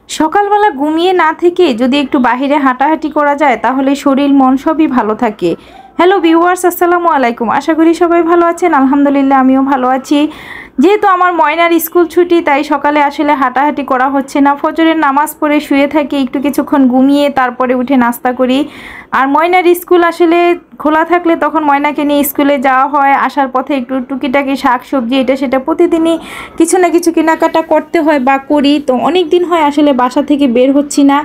সকালবেলা ঘুমিয়ে না থেকে যদি একটু বাহিরে হাঁটাহাঁটি করা যায় তাহলে শরীর মন সবই ভালো থাকে। হ্যালো ভিউয়ার্স, আসসালামু আলাইকুম। আশা করি সবাই ভালো আছেন। আলহামদুলিল্লাহ আমিও ভালো আছি। যেহেতু আমার ময়নার স্কুল ছুটি, তাই সকালে আসলে হাঁটাহাঁটি করা হচ্ছে না। ফজরের নামাজ পড়ে শুয়ে থাকি, একটু কিছুক্ষণ ঘুমিয়ে তারপরে উঠে নাস্তা করি। আর ময়নার স্কুল আসলে খোলা থাকলে তখন ময়নাকে নিয়ে স্কুলে যাওয়া হয়। আসার পথে একটু টুকিটাকি শাক সবজি এটা সেটা প্রতিদিনই কিছু না কিছু কেনাকাটা করতে হয় বা করি। তো অনেক দিন হয় আসলে বাসা থেকে বের হচ্ছি না।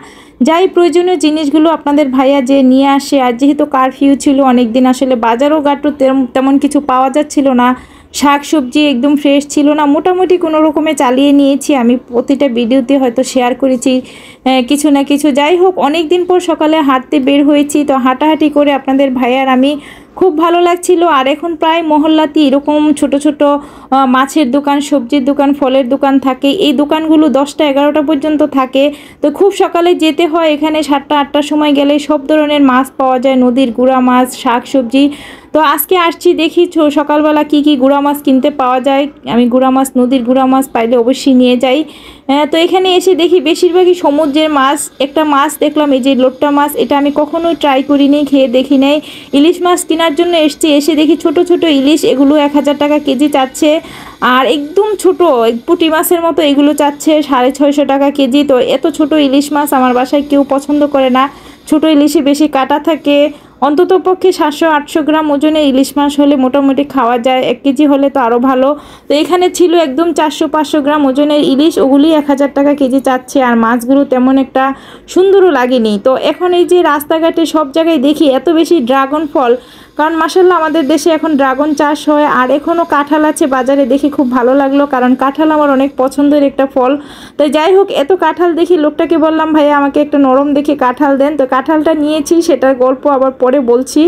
যাই প্রয়োজনীয় জিনিসগুলো আপনাদের ভাইয়া যে নিয়ে আসে। আর যেহেতু কারফিউ ছিল অনেক দিন, আসলে বাজারও ঘাটও তেমন কিছু পাওয়া যাচ্ছিল না। শাক সবজি একদম ফ্রেশ ছিল না। মোটামুটি কোনো রকমে চালিয়ে নিয়েছি। আমি প্রতিটা ভিডিওতে হয়তো শেয়ার করেছি কিছু না কিছু। যাই হোক, অনেক দিন পর সকালে হাঁটতে বের হয়েছি। তো হাঁটাহাঁটি করে আপনাদের ভাইয়ার আমি খুব ভালো লাগছিল। আর এখন প্রায় মহল্লাতে এরকম ছোট ছোট মাছের দোকান, সবজির দোকান, ফলের দোকান থাকে। এই দোকানগুলো 10টা 11টা পর্যন্ত থাকে। তো খুব সকালে যেতে হয়। এখানে 7টা 8টার সময় গেলে সব ধরনের মাছ পাওয়া যায়, নদীর গুড়া মাছ, শাক সবজি। তো আজকে আসছি, দেখি সকালবেলা কি কি গুড়া মাছ কিনতে পাওয়া যায়। আমি গুড়া মাছ, নদীর গুড়া মাছ পাইলে অবশ্যই নিয়ে যাই। তো এখানে এসে দেখি বেশিরভাগই সমুদ্রের মাছ। একটা মাছ দেখলাম, এই যে লোট্টা মাছ, এটা আমি কখনোই ট্রাই করিনি, খেয়ে দেখি নাই। ইলিশ মাছ কেনার জন্য এসছি, এসে দেখি ছোট ছোট ইলিশ, এগুলো 1000 টাকা কেজি চাচ্ছে। আর একদম ছোট পুঁটি মাছের মতো এগুলো চাচ্ছে 650 টাকা কেজি। তো এত ছোট ইলিশ মাছ আমার বাসায় কেউ পছন্দ করে না। ছোট ইলিশে বেশি কাটা থাকে। অন্তত পক্ষে 700-800 গ্রাম ওজনে ইলিশ মাছ হলে মোটামুটি খাওয়া যায়। 1 কেজি হলে তো আরও ভালো। তো এখানে ছিল একদম 400-500 গ্রাম ওজনের ইলিশ, ওগুলি 1000 টাকা কেজি চাচ্ছে। আর মাছগুলো তেমন একটা সুন্দরও লাগেনি। তো এখন এই যে রাস্তাঘাটে সব জায়গায় দেখি এত বেশি ড্রাগন ফল, কারণ মাশাআল্লাহ আমাদের দেশে এখন ড্রাগন চাষ হয়। আর এখনও কাঁঠাল আছে বাজারে, দেখি খুব ভালো লাগলো, কারণ কাঁঠাল আমার অনেক পছন্দের একটা ফল। তো যাই হোক, এত কাঁঠাল দেখি লোকটাকে বললাম, ভাইয়া আমাকে একটা নরম দেখে কাঁঠাল দেন। তো কাঁঠালটা নিয়েছি, সেটার গল্প আবার পরে বলছি।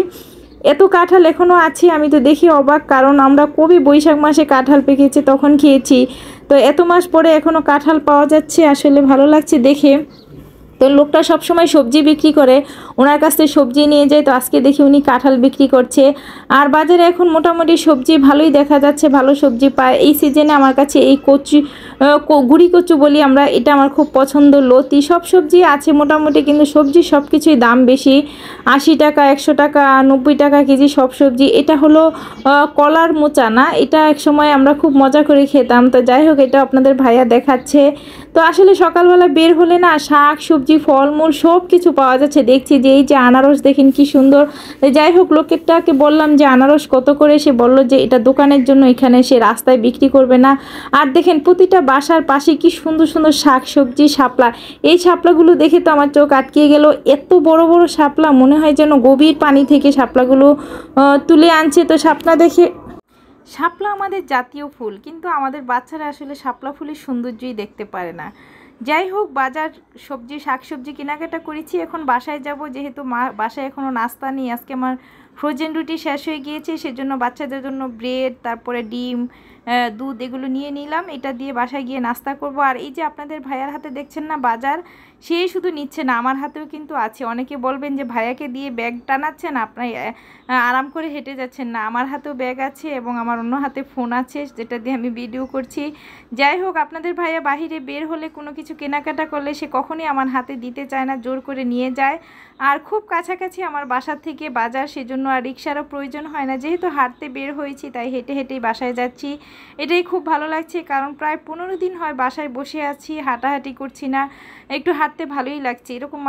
এত কাঁঠাল এখনও আছে, আমি তো দেখি অবাক, কারণ আমরা কবি বৈশাখ মাসে কাঁঠাল পেকেছে তখন খেয়েছি। তো এত মাস পরে এখনও কাঁঠাল পাওয়া যাচ্ছে, আসলে ভালো লাগছে দেখে। তো লোকটা সবসময় সবজি বিক্রি করে, ওনার কাছ থেকে সবজি নিয়ে যায়। তো আজকে দেখি উনি কাঁঠাল বিক্রি করছে। আর বাজারে এখন মোটামুটি সবজি ভালোই দেখা যাচ্ছে, ভালো সবজি পায় এই সিজনে। আমার কাছে এই কচু, গুড়ি কচু বলি আমরা, এটা আমার খুব পছন্দ। লতি, সব সবজি আছে মোটামুটি, কিন্তু সবজি সব কিছুই দাম বেশি। 80 টাকা, 100 টাকা, 90 টাকা কেজি সব সবজি। এটা হলো কলার মোচা না, এটা এক সময় আমরা খুব মজা করে খেতাম। তো যাই হোক, এটা আপনাদের ভাইয়া দেখাচ্ছে। তো আসলে সকালবেলা বের হলে না শাক সবজি ফলমূল সব কিছু পাওয়া যাচ্ছে। দেখছি যে এই যে আনারস, দেখেন কি সুন্দর। যাই হোক, লোকেরটাকে বললাম যে আনারস কত করে, সে বলল যে এটা দোকানের জন্য, এখানে সে রাস্তায় বিক্রি করবে না। আর দেখেন প্রতিটা বাসার পাশে কি সুন্দর সুন্দর শাক সবজি, শাপলা। এই শাপলাগুলো দেখে তো আমার চোখ আটকিয়ে গেল। এত বড় বড় শাপলা, মনে হয় যেন গভীর পানি থেকে শাপলাগুলো তুলে আনছে। তো শাপলা আমাদের জাতীয় ফুল, কিন্তু আমাদের বাচ্চারা আসলে শাপলা ফুলের সৌন্দর্যই দেখতে পারে না। যাই হোক, বাজার সবজি শাকসবজি কেনাকাটা করেছি, এখন বাসায় যাব। যেহেতু বাসায় এখনও নাস্তা নেই, আজকে আমার ফ্রোজেন রুটি শেষ হয়ে গিয়েছে, সেজন্য বাচ্চাদের জন্য ব্রেড, তারপরে ডিম, দুধ এগুলো নিয়ে নিলাম। এটা দিয়ে বাসায় গিয়ে নাস্তা করব। আর এই যে আপনাদের ভাইয়ার হাতে দেখছেন না বাজার, সে শুধু নিচ্ছে না, আমার হাতেও কিন্তু আছে। অনেকে বলবেন যে ভাইয়াকে দিয়ে ব্যাগ টানাচ্ছেন, আপনি আরাম করে হেঁটে যাচ্ছেন না। আমার হাতেও ব্যাগ আছে এবং আমার অন্য হাতে ফোন আছে, যেটা দিয়ে আমি ভিডিও করছি। যাই হোক, আপনাদের ভাইয়া বাহিরে বের হলে কোনো কিছু কেনাকাটা করলে সে কখনই আমার হাতে দিতে চায় না, জোর করে নিয়ে যায়। আর খুব কাছাকাছি আমার বাসার থেকে বাজার, সেজন্য আর রিক্সারও প্রয়োজন হয় না। যেহেতু হাঁটতে বের হয়েছি, তাই হেঁটে হেঁটেই বাসায় যাচ্ছি। এটাই খুব ভালো লাগছে, কারণ প্রায় 15 দিন হয় বাসায় বসে আছি, হাঁটাহাঁটি করছি না। একটু হাঁটতে ভালোই লাগছে, এরকম